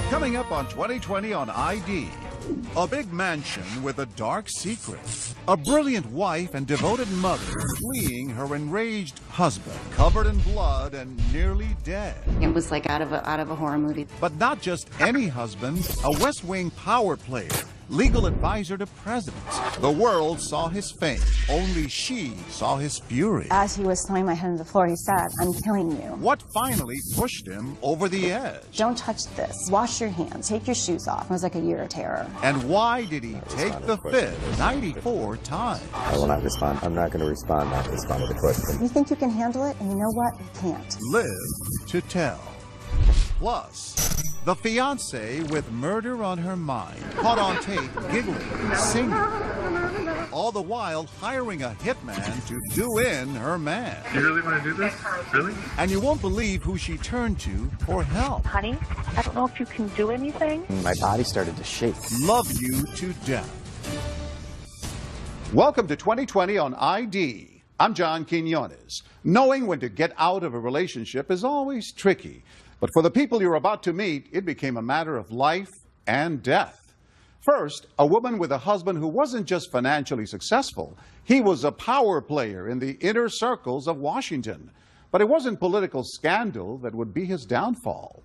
Coming up on 2020 on ID, a big mansion with a dark secret, a brilliant wife and devoted mother fleeing her enraged husband, covered in blood and nearly dead. It was like out of a horror movie. But not just any husband, a West Wing power player, legal advisor to presidents. The world saw his fame. Only she saw his fury. As he was throwing my head on the floor, he said, "I'm killing you." What finally pushed him over the edge? "Don't touch this. Wash your hands. Take your shoes off." It was like a year of terror. And why did he take the fifth 94 times? I will not respond. I'm not going to respond, not respond to the question. You think you can handle it, and you know what? You can't. Live to tell. Plus, the fiancé with murder on her mind, caught on tape giggling, singing, all the while hiring a hitman to do in her man. You really want to do this? Really? And you won't believe who she turned to for help. Honey, I don't know if you can do anything. My body started to shake. Love you to death. Welcome to 2020 on ID. I'm John Quinones. Knowing when to get out of a relationship is always tricky. But for the people you're about to meet, it became a matter of life and death. First, a woman with a husband who wasn't just financially successful. He was a power player in the inner circles of Washington. But it wasn't political scandal that would be his downfall.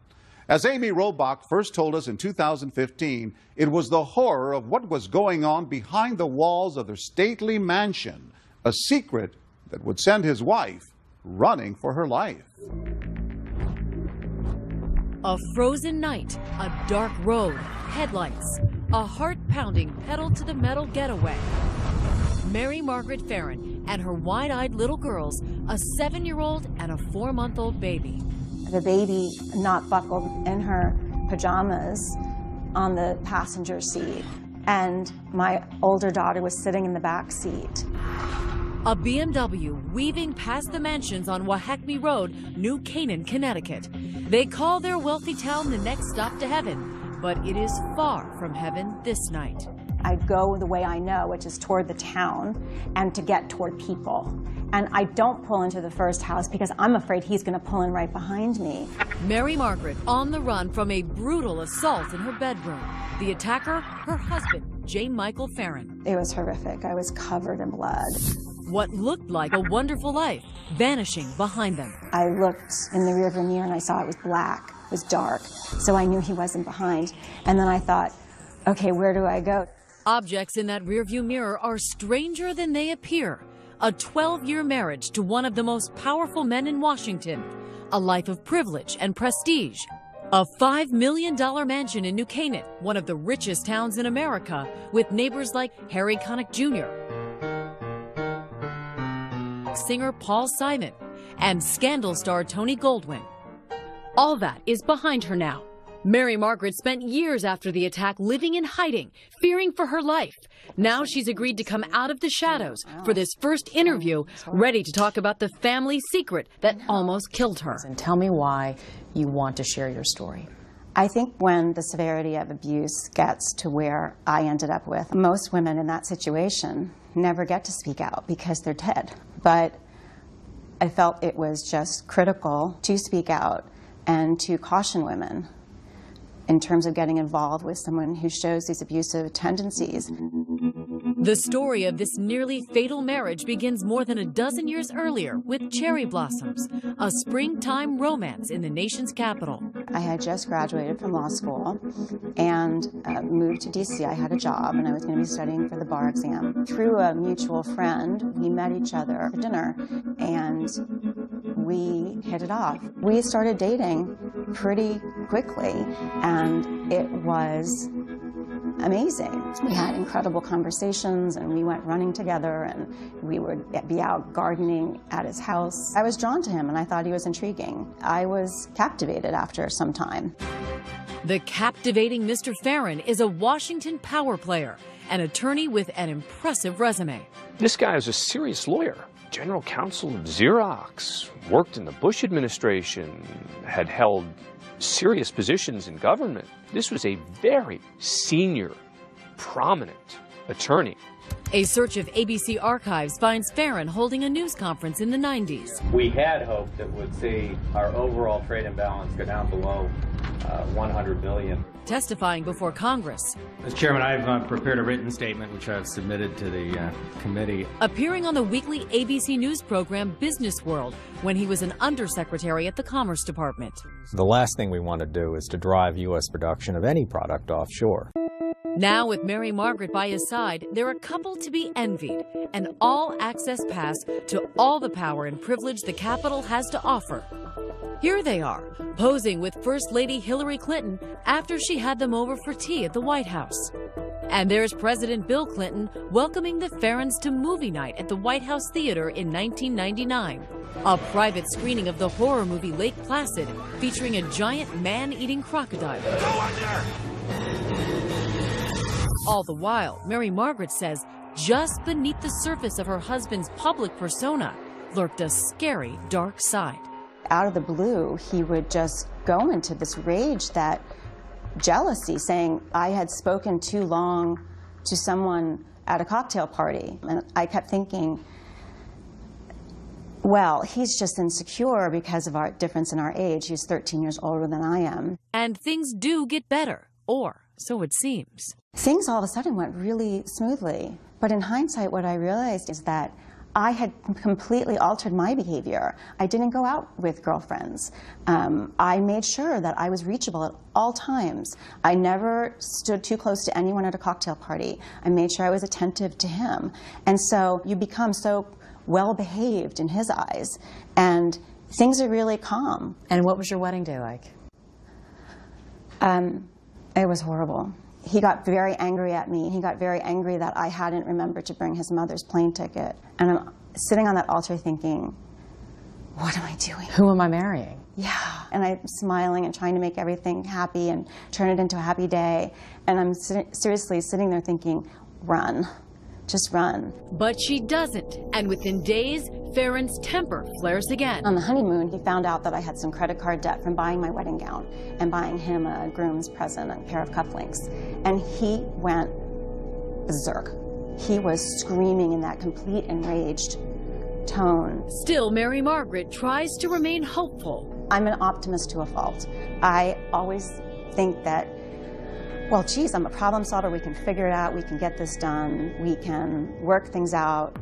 As Amy Robach first told us in 2015, it was the horror of what was going on behind the walls of their stately mansion, a secret that would send his wife running for her life. A frozen night, a dark road, headlights, a heart-pounding pedal-to-the-metal getaway. Mary Margaret Farron and her wide-eyed little girls, a 7-year-old and a 4-month-old baby. The baby not buckled in her pajamas on the passenger seat, and my older daughter was sitting in the back seat. A BMW weaving past the mansions on Wahakme Road, New Canaan, Connecticut. They call their wealthy town the next stop to heaven, but it is far from heaven this night. I go the way I know, which is toward the town and to get toward people. And I don't pull into the first house because I'm afraid he's going to pull in right behind me. Mary Margaret on the run from a brutal assault in her bedroom. The attacker, her husband, J. Michael Farron. It was horrific. I was covered in blood. What looked like a wonderful life vanishing behind them. I looked in the rearview mirror and I saw it was black, it was dark, so I knew he wasn't behind. And then I thought, okay, where do I go? Objects in that rearview mirror are stranger than they appear. A 12-year marriage to one of the most powerful men in Washington. A life of privilege and prestige. A $5 million mansion in New Canaan, one of the richest towns in America, with neighbors like Harry Connick Jr., singer Paul Simon, and scandal star Tony Goldwyn. All that is behind her now. Mary Margaret spent years after the attack living in hiding, fearing for her life. Now she's agreed to come out of the shadows for this first interview, ready to talk about the family secret that almost killed her. And tell me why you want to share your story. I think when the severity of abuse gets to where I ended up with, most women in that situation never get to speak out because they're dead. But I felt it was just critical to speak out and to caution women in terms of getting involved with someone who shows these abusive tendencies. The story of this nearly fatal marriage begins more than a dozen years earlier with Cherry Blossoms, a springtime romance in the nation's capital. I had just graduated from law school and moved to D.C. I had a job and I was going to be studying for the bar exam. Through a mutual friend, we met each other for dinner and we hit it off. We started dating pretty quickly and it was amazing. We had incredible conversations and we went running together and we would be out gardening at his house. I was drawn to him and I thought he was intriguing. I was captivated after some time. The captivating Mr. Farron is a Washington power player, an attorney with an impressive resume. This guy is a serious lawyer. General counsel of Xerox, worked in the Bush administration, had held serious positions in government. This was a very senior, prominent attorney. A search of ABC archives finds Farron holding a news conference in the 90s. We had hoped it would see our overall trade imbalance go down below $100 million. Testifying before Congress. Mr. Chairman, I've prepared a written statement which I've submitted to the committee. Appearing on the weekly ABC News program Business World when he was an undersecretary at the Commerce Department. The last thing we want to do is to drive U.S. production of any product offshore. Now, with Mary Margaret by his side, they're a couple to be envied, an all-access pass to all the power and privilege the Capitol has to offer. Here they are, posing with First Lady Hillary Clinton after she had them over for tea at the White House. And there's President Bill Clinton welcoming the Farrens to movie night at the White House Theater in 1999. A private screening of the horror movie Lake Placid, featuring a giant man-eating crocodile. Go under! All the while, Mary Margaret says just beneath the surface of her husband's public persona lurked a scary dark side. Out of the blue, he would just go into this rage, that jealousy, saying I had spoken too long to someone at a cocktail party. And I kept thinking, well, he's just insecure because of our difference in our age. He's 13 years older than I am. And things do get better, or so it seems. Things all of a sudden went really smoothly. But in hindsight, what I realized is that I had completely altered my behavior. I didn't go out with girlfriends. I made sure that I was reachable at all times. I never stood too close to anyone at a cocktail party. I made sure I was attentive to him. And so you become so well-behaved in his eyes, and things are really calm. And what was your wedding day like? It was horrible. He got very angry at me. He got very angry that I hadn't remembered to bring his mother's plane ticket. And I'm sitting on that altar thinking, what am I doing? Who am I marrying? Yeah. And I'm smiling and trying to make everything happy and turn it into a happy day. And I'm seriously sitting there thinking, run. Just run. But she doesn't. And within days, Farron's temper flares again. On the honeymoon, he found out that I had some credit card debt from buying my wedding gown and buying him a groom's present, a pair of cufflinks. And he went berserk. He was screaming in that complete enraged tone. Still, Mary Margaret tries to remain hopeful. I'm an optimist to a fault. I always think that, well, geez, I'm a problem solver. We can figure it out. We can get this done. We can work things out.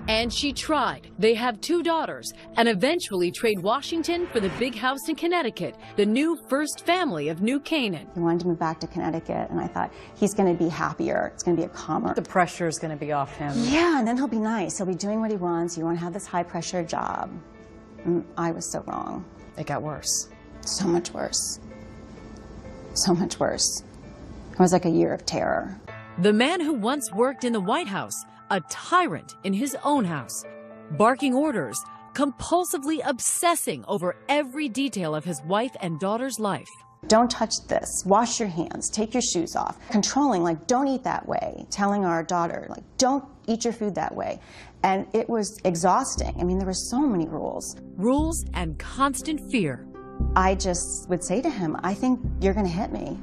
And she tried. They have 2 daughters and eventually trade Washington for the big house in Connecticut, the new first family of New Canaan. He wanted to move back to Connecticut, and I thought, he's going to be happier. It's going to be a calmer. The pressure is going to be off him. Yeah, and then he'll be nice. He'll be doing what he wants. You won't have this high-pressure job. And I was so wrong. It got worse. So much worse. So much worse. It was like a year of terror. The man who once worked in the White House, a tyrant in his own house, barking orders, compulsively obsessing over every detail of his wife and daughter's life. Don't touch this. Wash your hands. Take your shoes off. Controlling, like, don't eat that way. Telling our daughter, like, don't eat your food that way. And it was exhausting. I mean, there were so many rules. Rules and constant fear. I just would say to him, I think you're going to hit me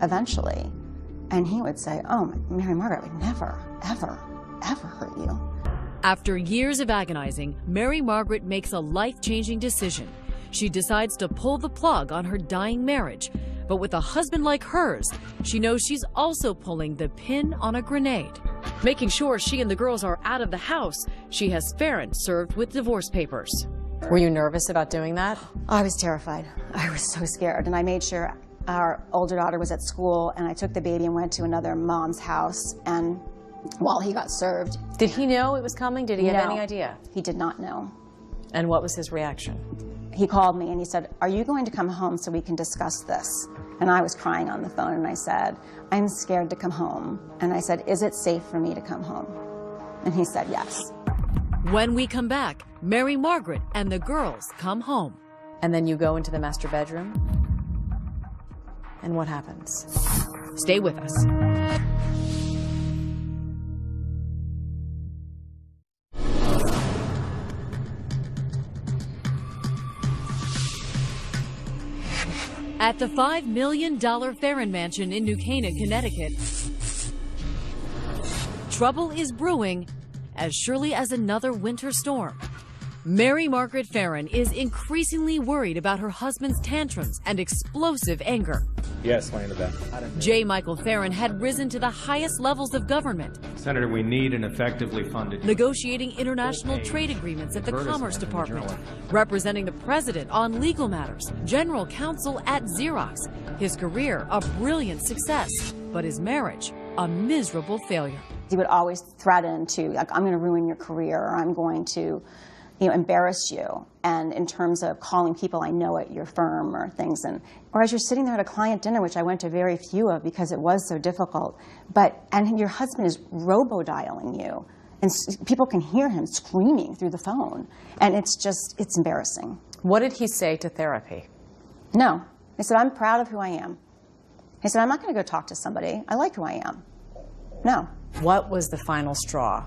eventually. And he would say, oh, Mary Margaret, I would never, ever, ever hurt you. After years of agonizing, Mary Margaret makes a life-changing decision. She decides to pull the plug on her dying marriage. But with a husband like hers, she knows she's also pulling the pin on a grenade. Making sure she and the girls are out of the house, she has Farron served with divorce papers. Were you nervous about doing that? I was terrified. I was so scared. And I made sure our older daughter was at school, and I took the baby and went to another mom's house, and while he got served. Did he know it was coming? Did he have any idea? He did not know. And what was his reaction? He called me and he said, are you going to come home so we can discuss this? And I was crying on the phone, and I said, I'm scared to come home. And I said, is it safe for me to come home? And he said, yes. When we come back, Mary Margaret and the girls come home. And then you go into the master bedroom? And what happens? Stay with us. At the $5 million Farron Mansion in New Canaan, Connecticut, trouble is brewing as surely as another winter storm. Mary Margaret Farron is increasingly worried about her husband's tantrums and explosive anger. Yes, laying to bed. J. Michael Farron had risen to the highest levels of government, Senator, we need an effectively funded... negotiating international trade agreements at the Commerce Department, representing the president on legal matters, general counsel at Xerox. His career a brilliant success, but his marriage a miserable failure. He would always threaten to, like, I'm going to ruin your career, or I'm going to, embarrass you. And in terms of calling people I know at your firm or things, or as you're sitting there at a client dinner, which I went to very few of because it was so difficult, and your husband is robo-dialing you, and people can hear him screaming through the phone, and it's embarrassing. What did he say to therapy? No. He said, I'm proud of who I am. He said, I'm not going to go talk to somebody. I like who I am. No. What was the final straw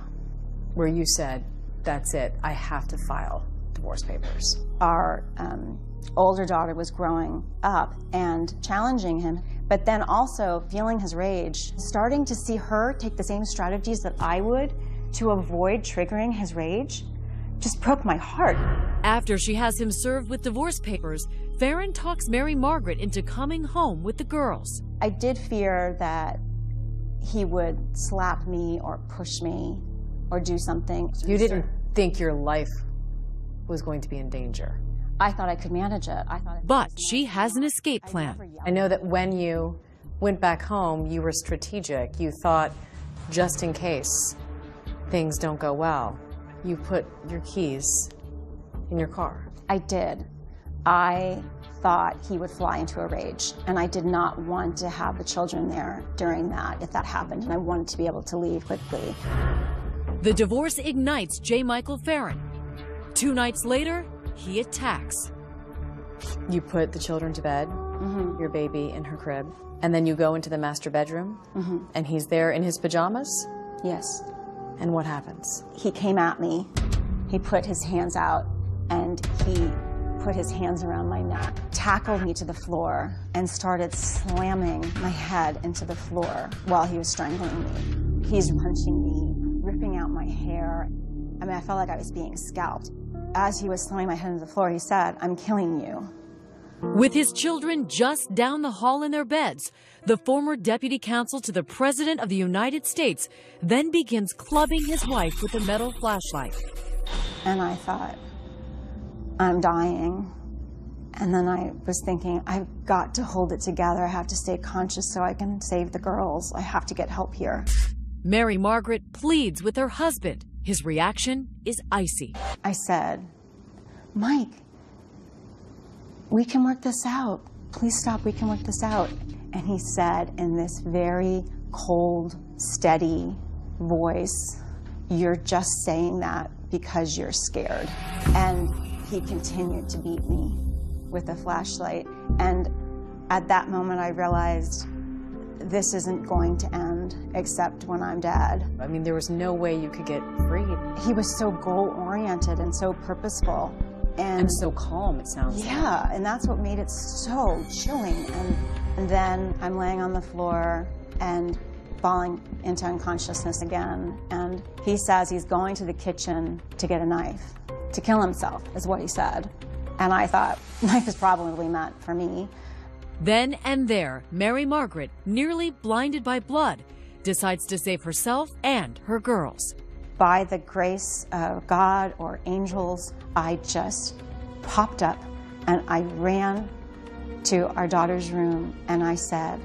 where you said, that's it, I have to file divorce papers? Our older daughter was growing up and challenging him, but then also feeling his rage, starting to see her take the same strategies that I would to avoid triggering his rage, just broke my heart. After she has him served with divorce papers, Farron talks Mary Margaret into coming home with the girls. I did fear that he would slap me or push me or do something. You didn't think your life was going to be in danger? I thought I could manage it. But she has an escape plan. I know that when you went back home, you were strategic. You thought, just in case things don't go well, you put your keys in your car. I did. I thought he would fly into a rage, and I did not want to have the children there during that, if that happened, and I wanted to be able to leave quickly. The divorce ignites J. Michael Farron. 2 nights later, he attacks. You put the children to bed, your baby in her crib, and then you go into the master bedroom, and he's there in his pajamas? Yes. And what happens? He came at me. He put his hands out, and he put his hands around my neck, tackled me to the floor, and started slamming my head into the floor while he was strangling me. He's punching me, ripping out my hair. I mean, I felt like I was being scalped. As he was slamming my head into the floor, he said, I'm killing you. With his children just down the hall in their beds, the former deputy counsel to the President of the United States then begins clubbing his wife with a metal flashlight. And I thought, I'm dying. And then I was thinking, I've got to hold it together. I have to stay conscious so I can save the girls. I have to get help here. Mary Margaret pleads with her husband. His reaction is icy. I said, Mike, we can work this out. Please stop, we can work this out. And he said in this very cold, steady voice, you're just saying that because you're scared. And he continued to beat me with a flashlight. And at that moment, I realized this isn't going to end except when I'm dead. I mean, there was no way you could get free. He was so goal-oriented and so purposeful. And so calm, it sounds like. Yeah, and that's what made it so chilling. And then I'm laying on the floor and falling into unconsciousness again. And he says he's going to the kitchen to get a knife, to kill himself, is what he said. And I thought, life is probably meant for me. Then and there, Mary Margaret, nearly blinded by blood, decides to save herself and her girls. By the grace of God or angels, I just popped up and I ran to our daughter's room and I said,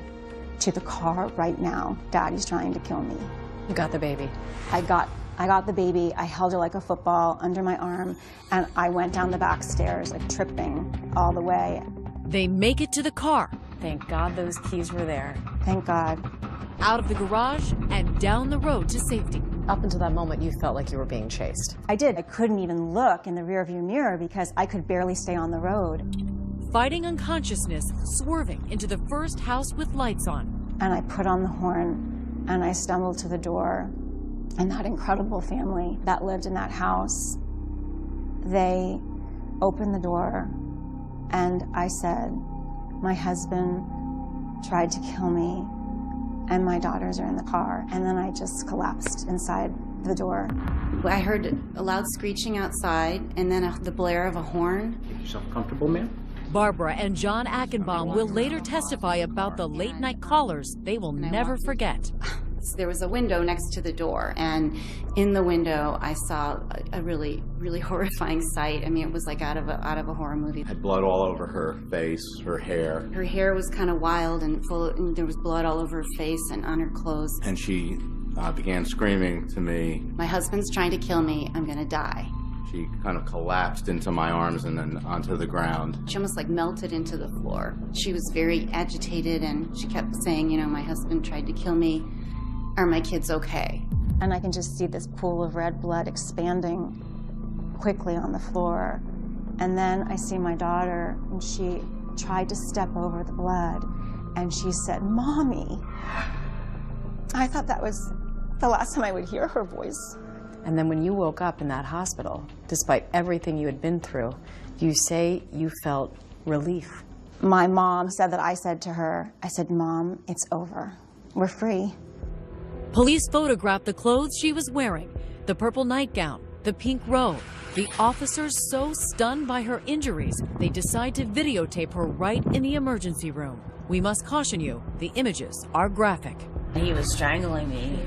to the car right now, Daddy's trying to kill me. You got the baby. I got the baby, I held her like a football under my arm, and I went down the back stairs, like tripping all the way. They make it to the car. Thank God those keys were there. Thank God. Out of the garage and down the road to safety. Up until that moment, you felt like you were being chased. I did. I couldn't even look in the rearview mirror because I could barely stay on the road. Fighting unconsciousness, swerving into the first house with lights on. And I put on the horn and I stumbled to the door. And that incredible family that lived in that house, they opened the door and I said, my husband tried to kill me and my daughters are in the car. And then I just collapsed inside the door. I heard a loud screeching outside and then the blare of a horn. Make yourself comfortable, ma'am. Barbara and John Achenbaum will later testify about the late-night callers they will never forget. There was a window next to the door, and in the window I saw a really, really horrifying sight. I mean, it was like out of a horror movie. Had blood all over her face, her hair. Her hair was kind of wild and full, and there was blood all over her face and on her clothes. And she began screaming to me. My husband's trying to kill me. I'm gonna die. She kind of collapsed into my arms and then onto the ground. She almost like melted into the floor. She was very agitated, and she kept saying, you know, my husband tried to kill me. Are my kids okay? And I can just see this pool of red blood expanding quickly on the floor. And then I see my daughter, and she tried to step over the blood, and she said, "Mommy." I thought that was the last time I would hear her voice. And then when you woke up in that hospital, despite everything you had been through, you say you felt relief. My mom said that I said to her, I said, "Mom, it's over. We're free." Police photographed the clothes she was wearing, the purple nightgown, the pink robe. The officers so stunned by her injuries, they decide to videotape her right in the emergency room. We must caution you, the images are graphic. He was strangling me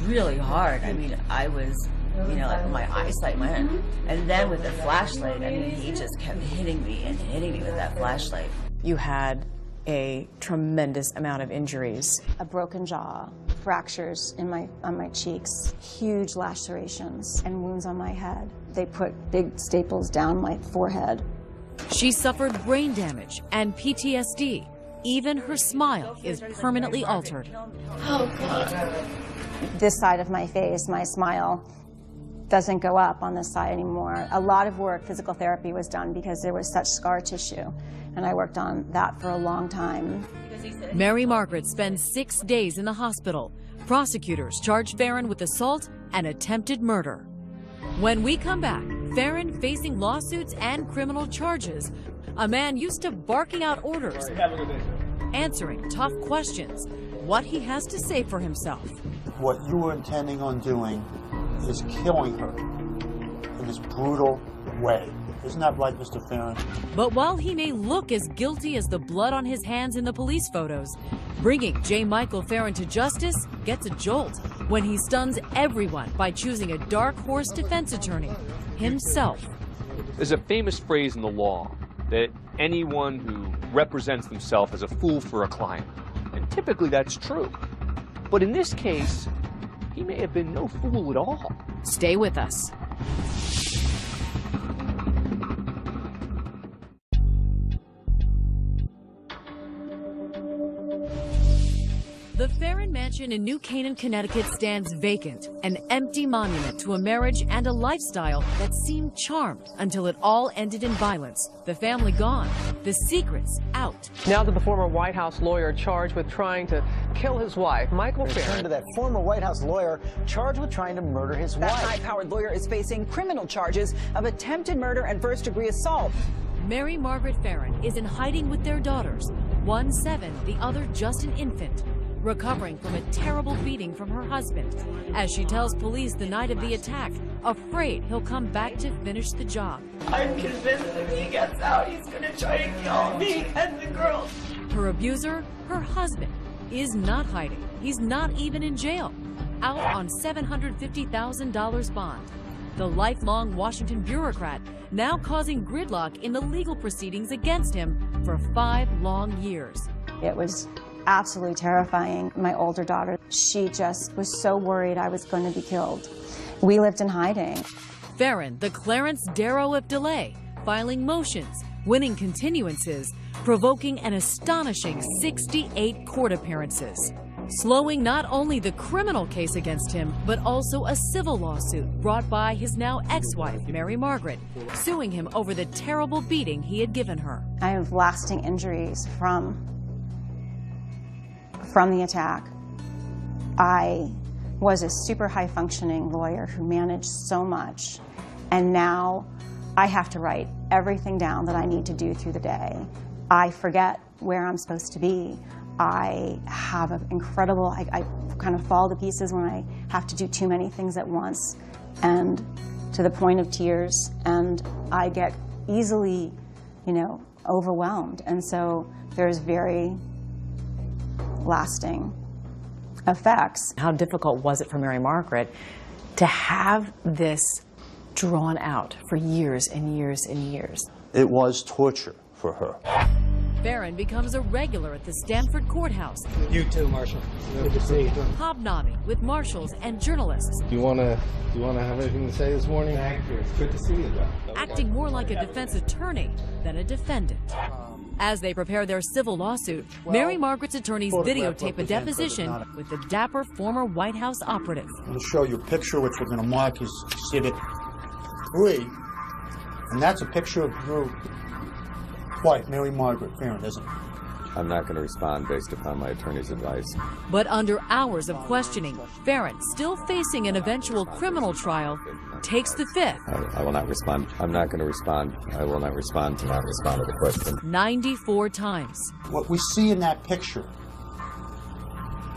really hard. I mean, I was, you know, like my eyesight went. And then with the flashlight, I mean, he just kept hitting me and hitting me with that flashlight. You had a tremendous amount of injuries. A broken jaw, fractures on my cheeks, huge lacerations, and wounds on my head. They put big staples down my forehead. She suffered brain damage and PTSD. Even her smile is permanently altered. Oh, God. This side of my face, my smile, doesn't go up on this side anymore. A lot of work, physical therapy, was done because there was such scar tissue, and I worked on that for a long time. Mary Margaret spends 6 days in the hospital. Prosecutors charge Farron with assault and attempted murder. When we come back, Farron facing lawsuits and criminal charges. A man used to barking out orders, answering tough questions. What he has to say for himself. What you were intending on doing is killing her in this brutal way. Isn't that right, Mr. Farron? But while he may look as guilty as the blood on his hands in the police photos, bringing J. Michael Farron to justice gets a jolt when he stuns everyone by choosing a dark horse defense attorney, himself. There's a famous phrase in the law that anyone who represents themselves as a fool for a client. And typically that's true. But in this case, he may have been no fool at all. Stay with us. The Farron Mansion in New Canaan, Connecticut stands vacant, an empty monument to a marriage and a lifestyle that seemed charmed until it all ended in violence. The family gone, the secrets out. Now to the former White House lawyer charged with trying to kill his wife, Michael Farron. Return to that former White House lawyer charged with trying to murder his wife. That high-powered lawyer is facing criminal charges of attempted murder and first-degree assault. Mary Margaret Farron is in hiding with their daughters, one 7, the other just an infant, recovering from a terrible beating from her husband, as she tells police the night of the attack, afraid he'll come back to finish the job. I'm convinced if he gets out, he's gonna try to kill me and the girls. Her abuser, her husband, is not hiding. He's not even in jail, out on $750,000 bond. The lifelong Washington bureaucrat now causing gridlock in the legal proceedings against him for 5 long years. It was absolutely terrifying. My older daughter, she just was so worried I was going to be killed. We lived in hiding. Farron, the Clarence Darrow of delay, filing motions, winning continuances, provoking an astonishing 68 court appearances, slowing not only the criminal case against him, but also a civil lawsuit brought by his now ex-wife, Mary Margaret, suing him over the terrible beating he had given her. I have lasting injuries from the attack. I was a super high-functioning lawyer who managed so much, and now I have to write everything down that I need to do through the day. I forget where I'm supposed to be. I have an incredible, I kind of fall to pieces when I have to do too many things at once, and to the point of tears, and I get easily, you know, overwhelmed. And so there's very lasting effects. How difficult was it for Mary Margaret to have this drawn out for years and years and years? It was torture for her. Farron becomes a regular at the Stamford courthouse. You too, Marshal. Good to see you. Hobnobbing with marshals and journalists. Do you want to have anything to say this morning? Thank you. It's good to see you, John. Acting more like a defense attorney than a defendant. As they prepare their civil lawsuit, Mary Margaret's attorneys videotape a deposition with the dapper former White House operative. I'm going to show you a picture which we're going to mark as Exhibit 3, and that's a picture of your wife, Mary Margaret Farron, isn't it? I'm not going to respond based upon my attorney's advice. But under hours of questioning, Farron, still facing an eventual criminal trial, takes the fifth. I will not respond. I'm not going to respond. I will not respond to not respond to the question. 94 times. What we see in that picture,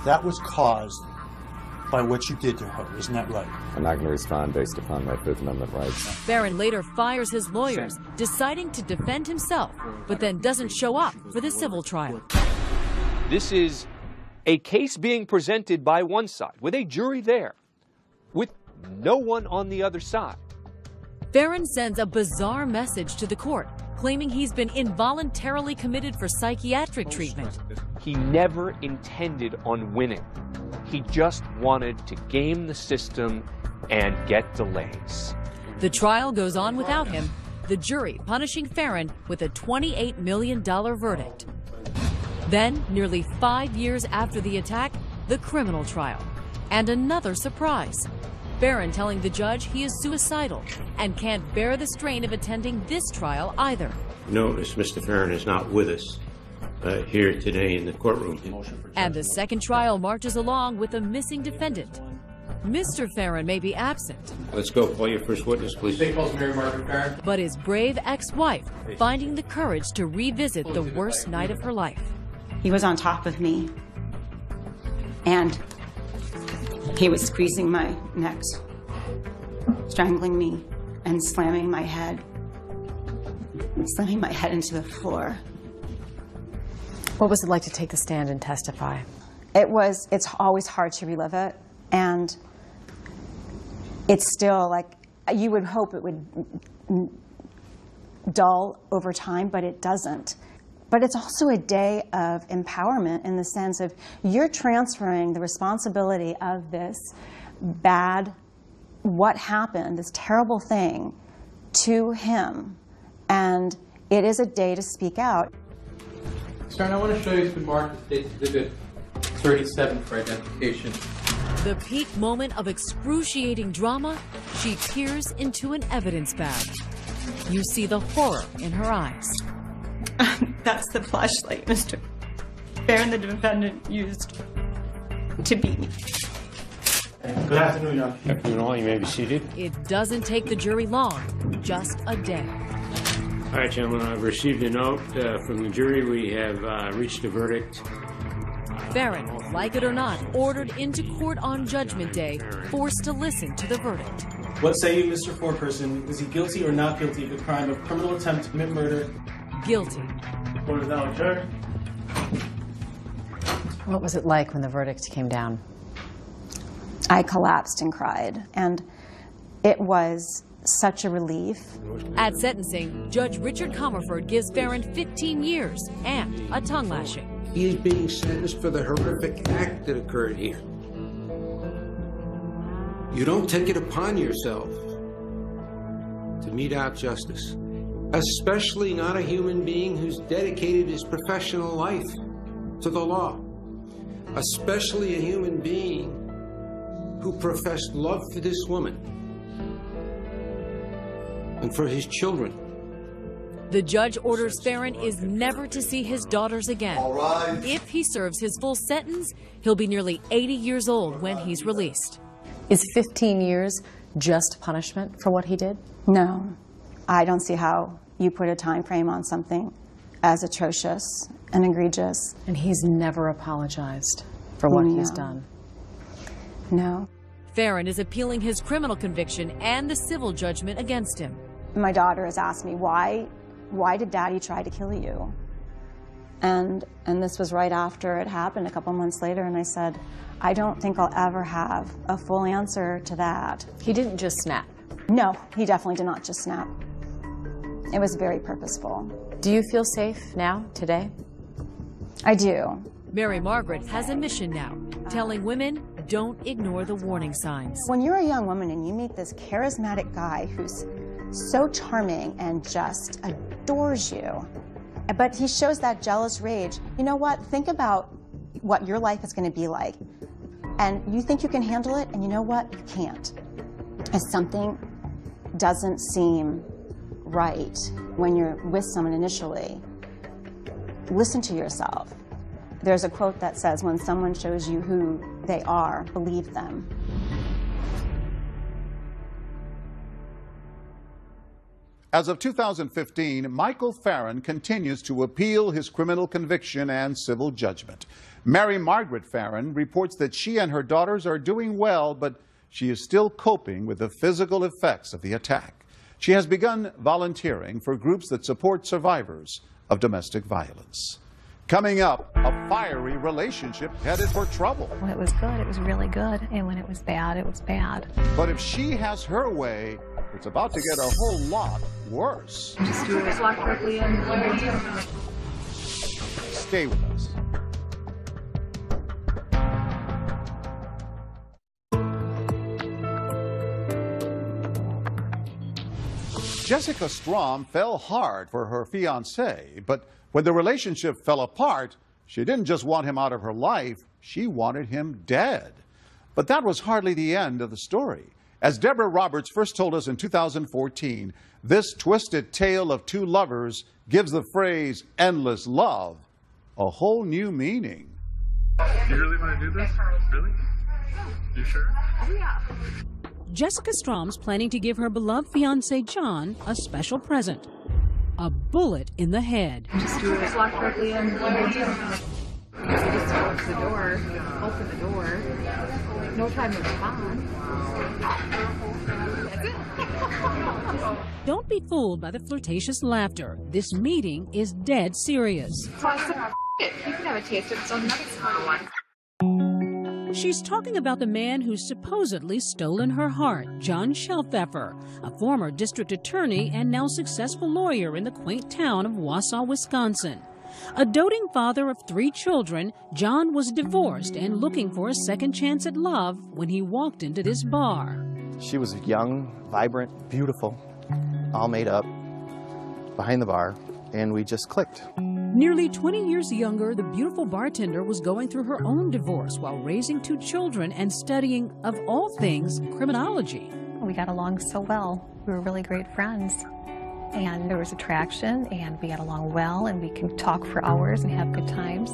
that was caused by what you did to her, isn't that right? I'm not going to respond based upon my Fifth Amendment rights. Farron later fires his lawyers, deciding to defend himself, but then doesn't show up for the civil trial. This is a case being presented by one side, with a jury there, with no one on the other side. Farron sends a bizarre message to the court, claiming he's been involuntarily committed for psychiatric treatment. He never intended on winning. He just wanted to game the system and get delays. The trial goes on without him, the jury punishing Farron with a $28 million verdict. Then, nearly 5 years after the attack, the criminal trial. And another surprise. Farron telling the judge he is suicidal and can't bear the strain of attending this trial either. Notice Mr. Farron is not with us here today in the courtroom. And the second trial marches along with a missing defendant. Mr. Farron may be absent. Let's go. Call your first witness, please. Mary Margaret Farron. But his brave ex-wife finding the courage to revisit the worst night of her life. He was on top of me, and he was squeezing my neck, strangling me, and slamming my head into the floor. What was it like to take the stand and testify? It's always hard to relive it, and it's still like, you would hope it would dull over time, but it doesn't. But it's also a day of empowerment in the sense of you're transferring the responsibility of this bad, what happened, this terrible thing, to him. And it is a day to speak out. Stern, I want to show you some markers dated Exhibit 37 for identification. The peak moment of excruciating drama, she peers into an evidence bag. You see the horror in her eyes. That's the flashlight Mr. Farron, the defendant, used to beat me. Good afternoon, Your Honor. Good afternoon, all. You may be seated. It doesn't take the jury long, just a day. All right, gentlemen, I've received a note from the jury. We have reached a verdict. Farron, like it or not, ordered into court on Judgment Day, forced to listen to the verdict. What say you, Mr. Foreperson? Is he guilty or not guilty of the crime of criminal attempt to commit murder? Guilty. The court is now adjourned. What was it like when the verdict came down? I collapsed and cried, and it was such a relief. At sentencing, Judge Richard Comerford gives Farron 15 years and a tongue lashing. He is being sentenced for the horrific act that occurred here. You don't take it upon yourself to mete out justice, especially not a human being who's dedicated his professional life to the law, especially a human being who professed love for this woman and for his children. The judge orders Farron is never to see his daughters again. All right. If he serves his full sentence, he'll be nearly 80 years old when he's released. Is 15 years just punishment for what he did? No. I don't see how you put a time frame on something as atrocious and egregious. And he's never apologized for what he's done. No. Farron is appealing his criminal conviction and the civil judgment against him. My daughter has asked me, why did Daddy try to kill you? And this was right after it happened, a couple months later, and I said, I don't think I'll ever have a full answer to that. He didn't just snap. No, he definitely did not just snap. It was very purposeful. Do you feel safe now, today? I do. Mary Margaret has a mission now, telling women don't ignore the warning signs. When you're a young woman and you meet this charismatic guy who's so charming and just adores you, but he shows that jealous rage, you know what? Think about what your life is going to be like. And you think you can handle it, and you know what? You can't. If something doesn't seem right when you're with someone initially, listen to yourself. There's a quote that says, when someone shows you who they are, believe them. As of 2015, Michael Farron continues to appeal his criminal conviction and civil judgment. Mary Margaret Farron reports that she and her daughters are doing well, but she is still coping with the physical effects of the attack. She has begun volunteering for groups that support survivors of domestic violence. Coming up, a fiery relationship headed for trouble. When it was good, it was really good. And when it was bad, it was bad. But if she has her way, it's about to get a whole lot worse. Just do it. Walk quickly in. Stay with us. Jessica Strom fell hard for her fiancé, but when the relationship fell apart, she didn't just want him out of her life, she wanted him dead. But that was hardly the end of the story. As Deborah Roberts first told us in 2014, this twisted tale of two lovers gives the phrase endless love a whole new meaning. You really want to do this? Really? You sure? Yeah. Jessica Strom's planning to give her beloved fiancé John a special present. A bullet in the head. Just do it. Just walk quickly in. You just close the door, open the door. No time to respond. That's it. Don't be fooled by the flirtatious laughter. This meeting is dead serious. You can have a taste of some nuts for one. She's talking about the man who's supposedly stolen her heart, John Shelfeffer, a former district attorney and now successful lawyer in the quaint town of Wausau, Wisconsin. A doting father of 3 children, John was divorced and looking for a second chance at love when he walked into this bar. She was young, vibrant, beautiful, all made up, behind the bar, and we just clicked. Nearly 20 years younger, the beautiful bartender was going through her own divorce while raising 2 children and studying, of all things, criminology. We got along so well. We were really great friends. And there was attraction, and we got along well, and we can talk for hours and have good times.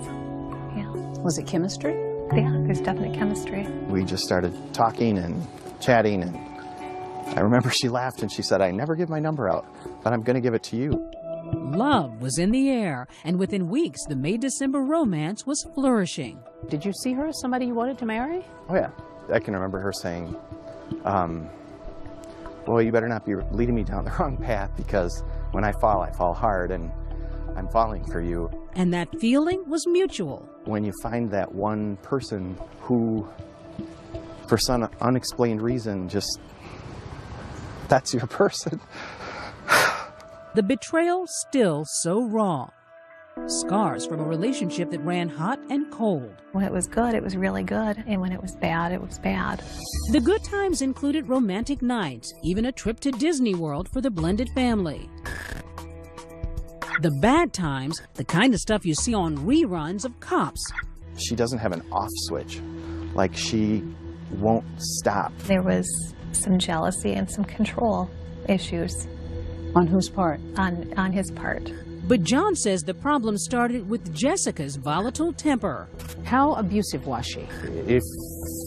Yeah. Was it chemistry? Yeah, there's definite chemistry. We just started talking and chatting, and I remember she laughed and she said, I never give my number out, but I'm going to give it to you. Love was in the air, and within weeks, the May-December romance was flourishing. Did you see her as somebody you wanted to marry? Oh, yeah. I can remember her saying, boy, you better not be leading me down the wrong path, because when I fall hard, and I'm falling for you. And that feeling was mutual. When you find that one person who, for some unexplained reason, just, that's your person. The betrayal still so raw. Scars from a relationship that ran hot and cold. When it was good, it was really good. And when it was bad, it was bad. The good times included romantic nights, even a trip to Disney World for the blended family. The bad times, the kind of stuff you see on reruns of Cops. She doesn't have an off switch. Like, she won't stop. There was some jealousy and some control issues. On whose part? On his part. But John says the problem started with Jessica's volatile temper. How abusive was she? If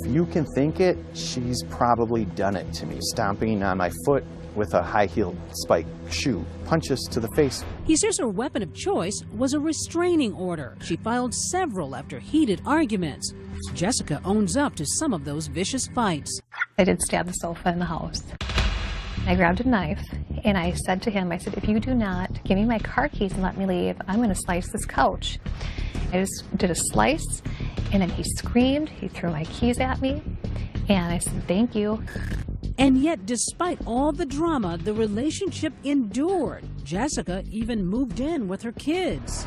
you can think it, she's probably done it to me. Stomping on my foot with a high-heeled spiked shoe, punches to the face. He says her weapon of choice was a restraining order. She filed several after heated arguments. Jessica owns up to some of those vicious fights. I did stab the sofa in the house. I grabbed a knife and I said to him, I said, if you do not give me my car keys and let me leave, I'm going to slice this couch. I just did a slice and then he screamed, he threw my keys at me, and I said, thank you. And yet, despite all the drama, the relationship endured. Jessica even moved in with her kids.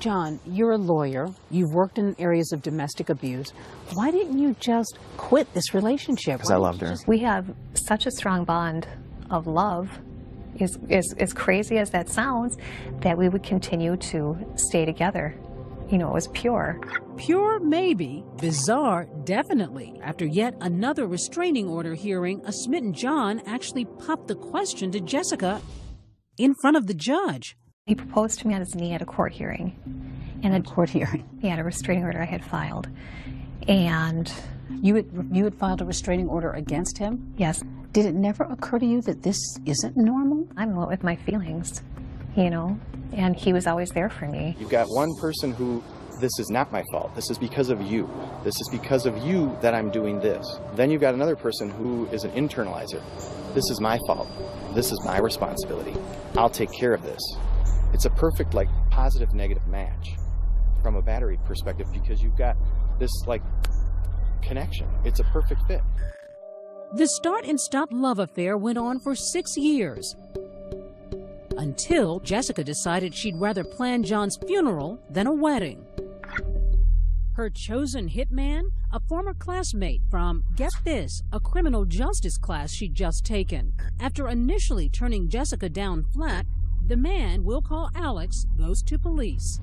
John, you're a lawyer. You've worked in areas of domestic abuse. Why didn't you just quit this relationship? Because I loved her. We have such a strong bond of love, as crazy as that sounds, that we would continue to stay together. You know, it was pure. Pure, maybe. Bizarre, definitely. After yet another restraining order hearing, a smitten John actually popped the question to Jessica in front of the judge. He proposed to me on his knee at a court hearing. And a court hearing? He had a restraining order I had filed. And you had filed a restraining order against him? Yes. Did it never occur to you that this isn't normal? I'm what with my feelings, you know, and he was always there for me. You've got one person who, this is not my fault. This is because of you. This is because of you that I'm doing this. Then you've got another person who is an internalizer. This is my fault. This is my responsibility. I'll take care of this. It's a perfect, like, positive-negative match from a battery perspective because you've got this, like, connection. It's a perfect fit. The start and stop love affair went on for 6 years until Jessica decided she'd rather plan John's funeral than a wedding. Her chosen hitman, a former classmate from, get this, a criminal justice class she'd just taken. After initially turning Jessica down flat, the man we'll call Alex goes to police.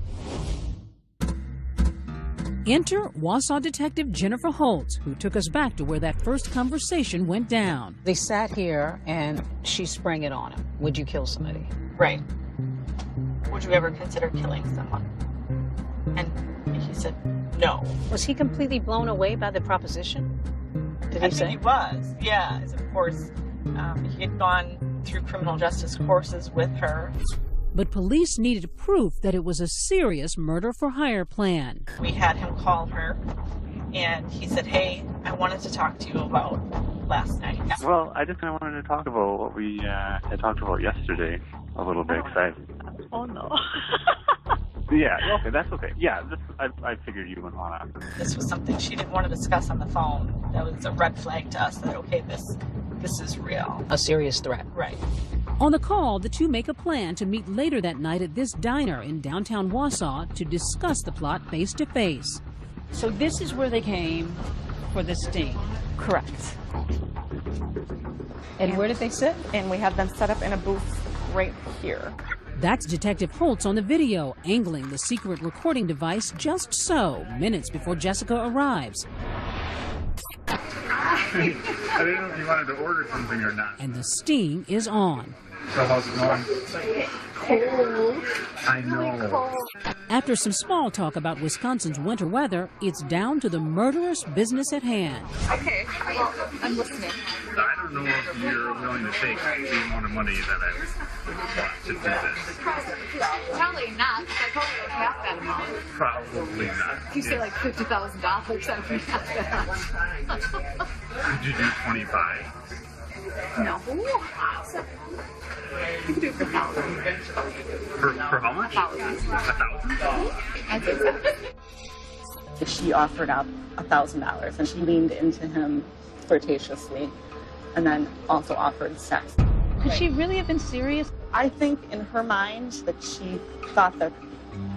Enter Wausau detective Jennifer Holtz, who took us back to where that first conversation went down. They sat here and she sprang it on him. Would you kill somebody? Right. Would you ever consider killing someone? And he said no. Was he completely blown away by the proposition? Did he say? I think he was, yeah. As of course, he had gone through criminal justice courses with her. But police needed proof that it was a serious murder-for-hire plan. We had him call her, and he said, hey, I wanted to talk to you about last night. Well, I just kind of wanted to talk about what we had talked about yesterday a little bit, because Oh, no. Yeah, okay, that's okay. Yeah, I figured you wouldn't want to. This was something she didn't want to discuss on the phone. That was a red flag to us that, okay, this is real. A serious threat. Right. On the call, the two make a plan to meet later that night at this diner in downtown Wausau to discuss the plot face-to-face. So this is where they came for the sting? Correct. And where did they sit? And we have them set up in a booth right here. That's Detective Holtz on the video, angling the secret recording device just so, minutes before Jessica arrives. I didn't know if you wanted to order something or not. And the sting is on. So how's it going? Cold. I know. After some small talk about Wisconsin's winter weather, it's down to the murderous business at hand. Okay, well, I'm listening. I don't know if you're willing to take the amount of money that I want to do this. Probably not, because I told you half that amount. Probably not. If you say like $50,000, I would half that. Could you do 25? No. You can do it for 1,000. For how much? 1,000? I think so. She offered up $1,000, and she leaned into him flirtatiously, and then also offered sex. Could she really have been serious? I think in her mind that she thought that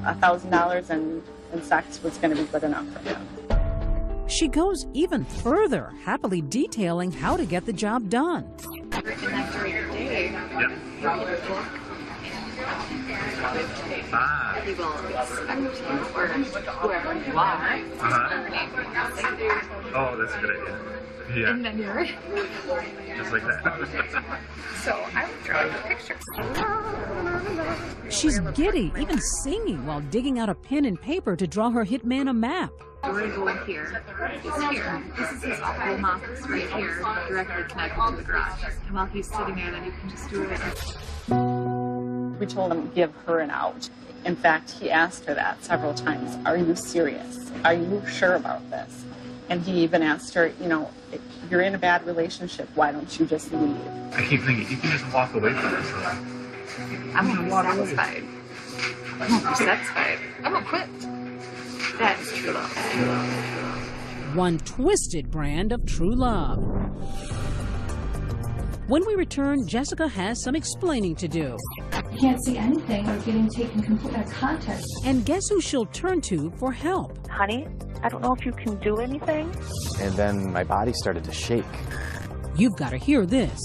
$1,000 and sex was going to be good enough for him. She goes even further, happily detailing how to get the job done. After your day, Ah. he will expect you, or whoever Uh-huh. Oh, that's a good idea. Yeah. And then you're Just like that. so I would draw you pictures. She's giddy, even singing while digging out a pen and paper to draw her hitman a map. Dory Gold here is here. This is his home office right here, directly connected to the garage. And while he's sitting there, then you can just do it. We told him give her an out. In fact, he asked her that several times. Are you serious? Are you sure about this? And he even asked her, you know, if you're in a bad relationship, why don't you just leave? I keep thinking, you can just walk away from this. I'm gonna walk satisfied. I'm gonna be satisfied. I'm gonna quit. That is true love. One twisted brand of true love. When we return, Jessica has some explaining to do. I can't see anything. I was getting taken completely out of context. And guess who she'll turn to for help? Honey, I don't know if you can do anything. And then my body started to shake. You've got to hear this.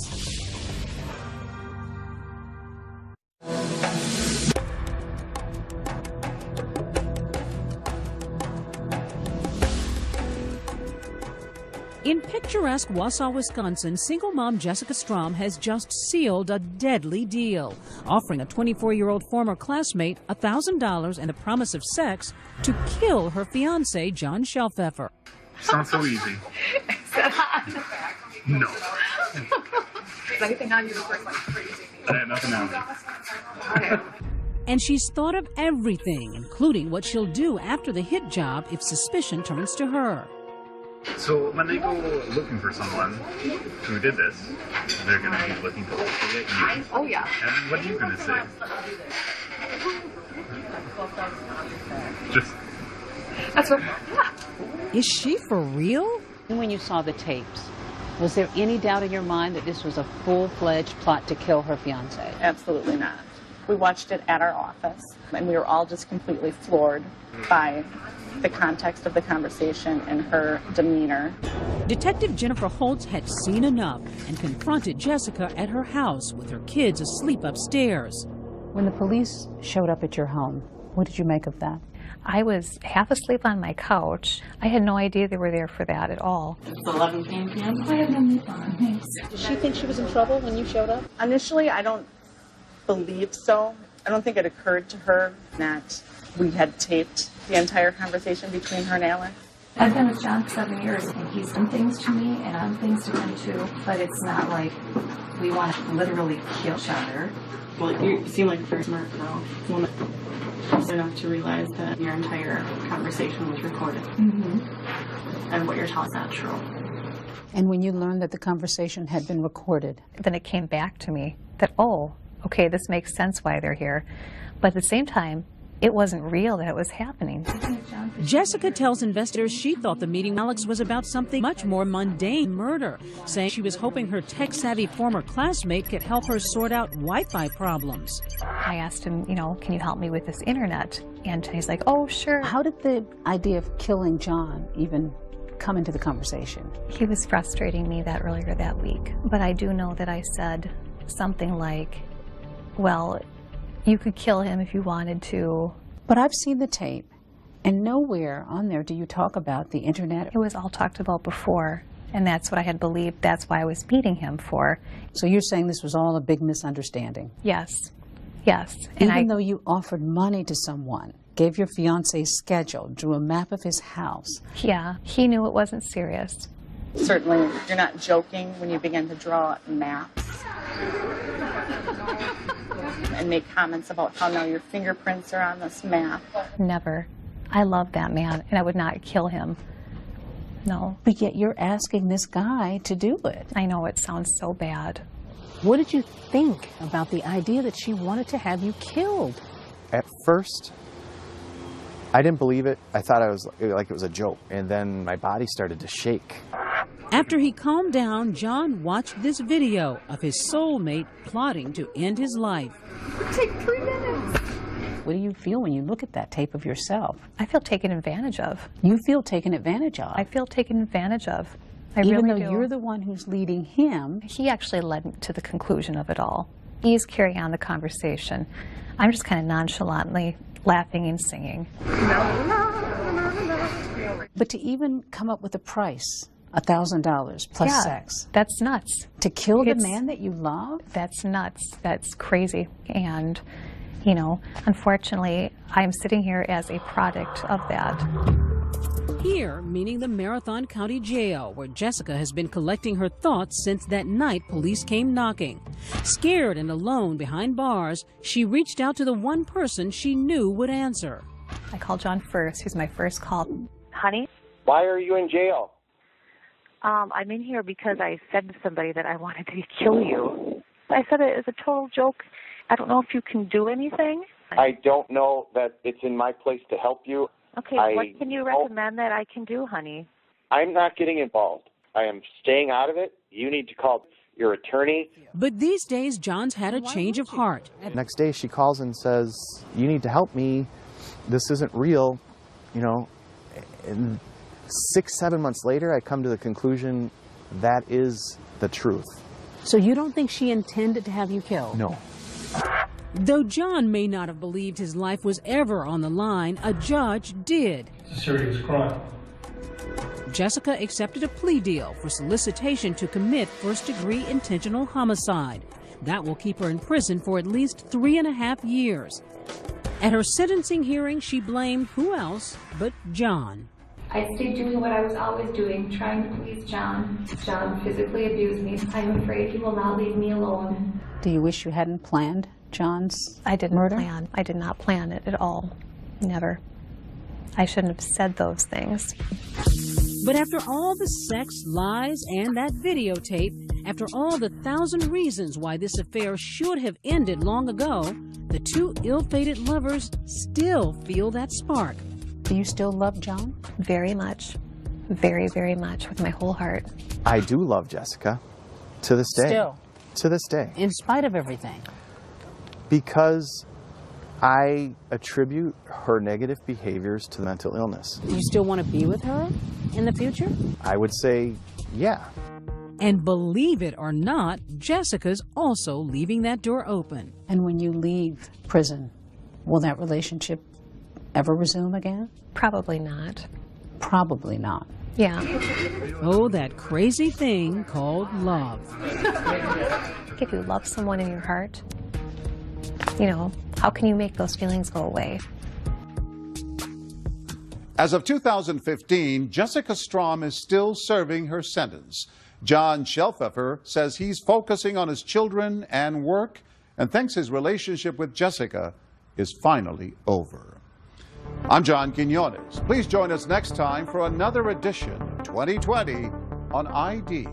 In picturesque Wausau, Wisconsin, single mom Jessica Strom has just sealed a deadly deal, offering a 24-year-old former classmate $1,000 and a promise of sex to kill her fiancé, John Shelfeffer. Sounds so easy. No. Is anything on you before it's like crazy? I had nothing on me. And she's thought of everything, including what she'll do after the hit job if suspicion turns to her. So when they go looking for someone who did this, they're going to be looking to locate you. Oh, yeah. And what are you going to say? Just... That's what... Is she for real? When you saw the tapes, was there any doubt in your mind that this was a full-fledged plot to kill her fiancé? Absolutely not. We watched it at our office, and we were all just completely floored by the context of the conversation and her demeanor. Detective Jennifer Holtz had seen enough and confronted Jessica at her house with her kids asleep upstairs. When the police showed up at your home, what did you make of that? I was half asleep on my couch. I had no idea they were there for that at all. It's 11 p.m. I have no need for her. Thanks. Did she think she was in trouble when you showed up? Initially, I don't believe so. I don't think it occurred to her that we had taped the entire conversation between her and Alex. I've been with John for 7 years, and he's done things to me, and I've done things to him too. But it's not like we want to literally kill each other. Well, you seem like a very smart girl. Woman enough to realize that your entire conversation was recorded. Mm-hmm. And what you're telling is not true. And when you learned that the conversation had been recorded? Then it came back to me that, oh, okay, this makes sense why they're here. But at the same time, it wasn't real that it was happening. Jessica tells investigators she thought the meeting with Alex was about something much more mundane, murder, saying she was hoping her tech-savvy former classmate could help her sort out Wi-Fi problems. I asked him, you know, can you help me with this internet? And he's like, oh, sure. How did the idea of killing John even come into the conversation? He was frustrating me that earlier that week. But I do know that I said something like, well, you could kill him if you wanted to. But I've seen the tape, and nowhere on there do you talk about the internet. It was all talked about before, and that's what I had believed. That's why I was meeting him for. So you're saying this was all a big misunderstanding? Yes, yes. Even though you offered money to someone, gave your fiancé's schedule, drew a map of his house. Yeah, he knew it wasn't serious. Certainly, you're not joking when you begin to draw maps and make comments about how now your fingerprints are on this map. Never. I love that man, and I would not kill him. No. But yet you're asking this guy to do it. I know, it sounds so bad. What did you think about the idea that she wanted to have you killed? At first, I didn't believe it. I thought it was a joke. And then my body started to shake. After he calmed down, John watched this video of his soulmate plotting to end his life. Take 3 minutes. What do you feel when you look at that tape of yourself? I feel taken advantage of. You feel taken advantage of? I feel taken advantage of. I Even really though do. you're the one who's leading him. He actually led to the conclusion of it all. He's carrying on the conversation. I'm just kind of nonchalantly laughing and singing. No, no, no, no. But to even come up with a price, $1,000 plus Yeah, sex. That's nuts. To kill the It's- man that you love? That's nuts. That's crazy. And, you know, unfortunately, I'm sitting here as a product of that. Here, meaning the Marathon County Jail, where Jessica has been collecting her thoughts since that night police came knocking. Scared and alone behind bars, she reached out to the one person she knew would answer. I called John first. He's my first call. Honey, Why are you in jail? I'm in here because I said to somebody that I wanted to kill you. I said it as a total joke. I don't know if you can do anything. I don't know that it's in my place to help you. Okay, what can you recommend that I can do, honey? I'm not getting involved. I am staying out of it. You need to call your attorney. But these days, John's had a change of heart. Next day she calls and says, you need to help me. This isn't real. You know, and 6-7 months later, I come to the conclusion that is the truth. So you don't think she intended to have you killed? No. Though John may not have believed his life was ever on the line, a judge did. It's a serious crime. Jessica accepted a plea deal for solicitation to commit first-degree intentional homicide. That will keep her in prison for at least 3.5 years. At her sentencing hearing, she blamed who else but John. I stayed doing what I was always doing, trying to please John. John physically abused me. I'm afraid he will not leave me alone. Do you wish you hadn't planned John's I didn't murder? plan. I did not plan it at all. Never. I shouldn't have said those things. But after all the sex, lies, and that videotape, after all the 1,000 reasons why this affair should have ended long ago, the two ill-fated lovers still feel that spark. Do you still love John? Very much. Very, very much, with my whole heart. I do love Jessica to this day. Still? To this day. In spite of everything? Because I attribute her negative behaviors to mental illness. Do you still want to be with her in the future? I would say, yeah. And believe it or not, Jessica's also leaving that door open. And when you leave prison, will that relationship ever resume again? Probably not. Probably not. Yeah. Oh, that crazy thing called love. If you love someone in your heart, you know, how can you make those feelings go away? As of 2015, Jessica Strom is still serving her sentence. John Shelfeffer says he's focusing on his children and work and thinks his relationship with Jessica is finally over. I'm John Quinones. Please join us next time for another edition of 2020 on ID.